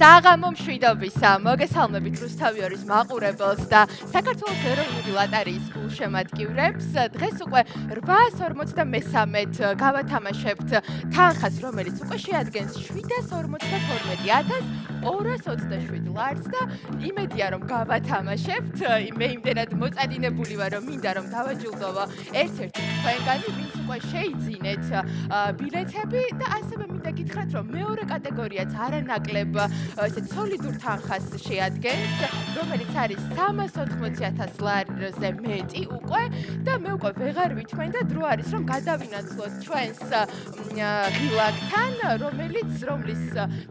საღამო მშვიდობისა, მოგესალმებით რუსთავიორის მაყურებელს და საქართველოს ეროვნული ლოტარიის გულშემატკივრებს. დღეს უკვე 853 გავათამაშებთ თანხას, რომელიც უკვე შეადგენს 752,227 ლარს და იმედია რომ გავათამაშებთ. მე იმდენად მოწადინებული ვარ რომ მინდა რომ დავაჯილდოვო ერთ-ერთი თქვენგანი, ვინც უკვე შეიძინეთ ბილეთები და ასევე მინდა გითხრათ რომ მეორე კატეგორიაც არანაკლებ ესე სოლიდურ თანხას შეადგენს, რომელიც არის 380,000 ლარზე მეტი უკვე და მე უკვე ვეღარ ვითმენ და დრო არის რომ გადავინაცვლოთ ჩვენს ღილაკთან, რომლის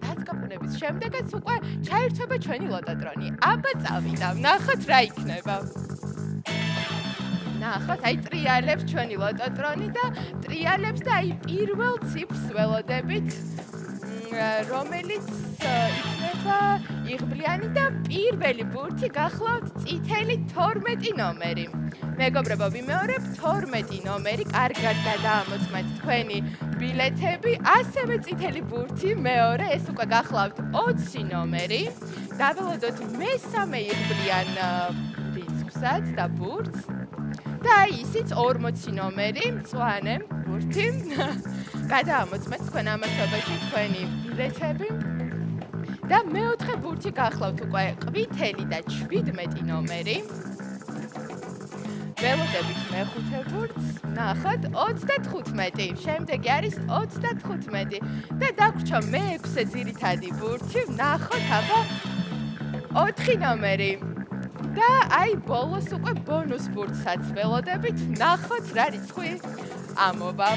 დაწკაპუნების შემდეგაც უკვე ჩაირთვება ჩვენი ლოტოტრონი. აბა წავიდა, ვნახოთ რა იქნება. ნახოთ, აი ტრიალებს ჩვენი ლოტოტრონი და ტრიალებს და აი პირველ ციფრს ველოდებით, რომელიც იქნება იღბლიანი და პირველი ბურთი გახლავთ წითელი 12 ნომერი. მეგობრებო, ვიმეორებ 12 ნომერი, კარგად გადაამოწმეთ თქვენი ბილეთები, ასევე წითელი ბურთი მეორე, ეს უკვე გახლავთ 20 ნომერი. დაველოდოთ მესამე იღბლიან რიცხვსაც და ბურთს. და აი ისიც 40 ნომერი, მწვანე ბურთი. გადაამოწმეთ თქვენ ამასობაში თქვენი ბილეთები. და მეოთხე ბურთი გახლავთ უკვე ყვითელი და 17 ნომერი. ველოდებით მეხუთე ბურთს, ნახოთ 35. შემდეგი არის 35 და დაგვრჩა მე-6 ძირითადი ბურთი, ნახოთ აბა 4 ნომერი. და აი ბოლოს უკვე ბონუს ბურთსაც ველოდებით, ნახოთ რა რიცხვი ამოვა.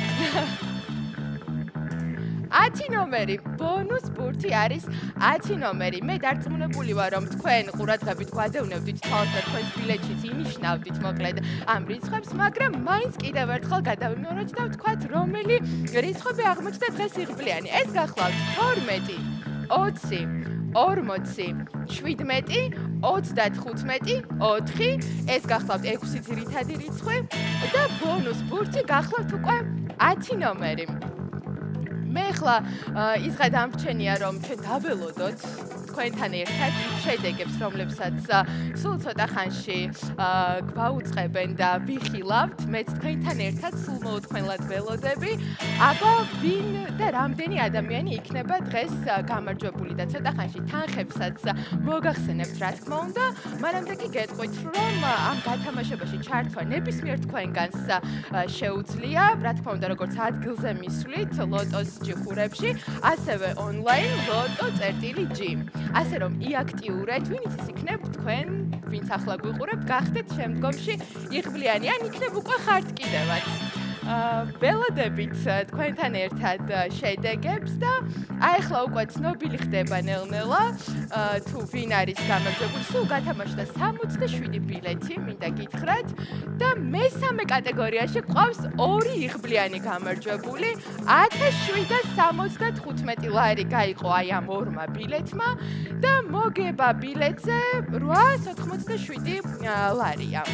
10 ნომერი, ბონუს ბურთი არის 10 ნომერი. მე დარწმუნებული ვარ რომ თქვენ ყურადღებით გვადევნებდით თვალს და თქვენს ბილეთშიც ინიშნავდით მოკლედ ამ რიცხვებს, მაგრამ მაინც კიდევ ერთხელ გადავიმეოროთ და ვთქვათ რომელი რიცხვები აღმოჩნდა დღეს იღბლიანი. ეს გახლავთ 12, 20, 40, 17, 35, 4, ეს გახლავთ 6 ძირითადი რიცხვი და ბონუს ბურთი გახლავთ უკვე 10 ნომერი. მე ახლა ისღა დამრჩენია რომ ჩვენ დაველოდოთ თქვენთან ერთად შედეგებს, რომლებსაც სულ ცოტა ხანში გვაუწყებენ და ვიხილავთ. მეც თქვენთან ერთად სულ მოუთმენლად ველოდები. აბა ვინ და რამდენი ადამიანი იქნება დღეს გამარჯვებული და ცოტა ხანში თანხებსაც მოგახსენებთ რა თქმა უნდა. მანამდე კი გეტყვით რომ ამ გათამაშებაში ჩართვა ნებისმიერ თქვენგანს შეუძლია, რა თქმა უნდა როგორც ადგილზე მისვლით ლოტოს ჯიხურებში, ასევე ონლაინ loto.g. ასე რომ იაქტიურეთ, ვინც ის იქნებ თქვენ, ვინც ახლა გვიყურებთ, გახდეთ შემდგომში იღბლიანი, ან იქნებ უკვე ხართ კიდევაც. ველოდებით თქვენთან ერთად შედეგებს და აი ახლა უკვე ცნობილი ხდება ნელ-ნელა თუ ვინ არის გამარჯვებული. სულ გათამაშდა 67 ბილეთი, მინდა გითხრათ და მესამე კატეგორიაში ყავს 2 იღბლიანი გამარჯვებული. 1775 ლარი გაიყო აი ამ ორმა ბილეთმა და მოგება ბილეთზე 887 ლარია.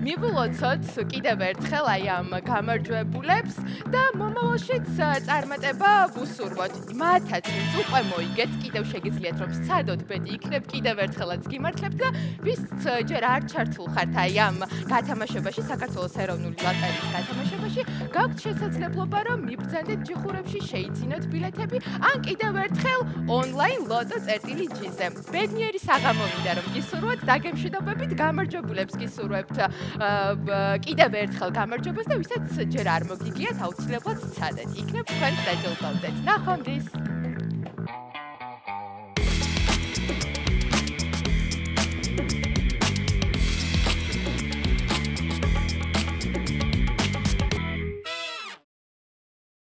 მივულოცოთ კიდევ ერთხელ აი ამ გამარჯვებულებს და მომავალშიც წარმატება ვუსურვოთ. მათაც ვინც უკვე მოიგეთ, კიდევ შეგიძლიათ რომ სცადოთ ბედი იქნებ, კიდევ ერთხელაც გიმართლებთ და ვინც ჯერ არ ჩართულ ხართ აი ამ გათამაშებაში, საქართველოს ეროვნული ლოტარიის გათამაშებაში, გაქვთ შესაძლებლობა რომ მიბრძანდეთ ჯიხურებში, შეიძინოთ ბილეთები, ან კიდევ ერთხელ ონლაინ loto.g-ზე. ბედნიერი საღამო მინდა რომ გისურვოთ, დაგემშვიდობებით, გამარჯვებულებს გისურვებთ კიდევ ერთხელ გამარჯვებას და ვისაც ჯერ არ მოგიგიათ, აუცილებლად სცადეთ. იქნებ თქვენს დაჯილდოვდეთ. ნახვამდის.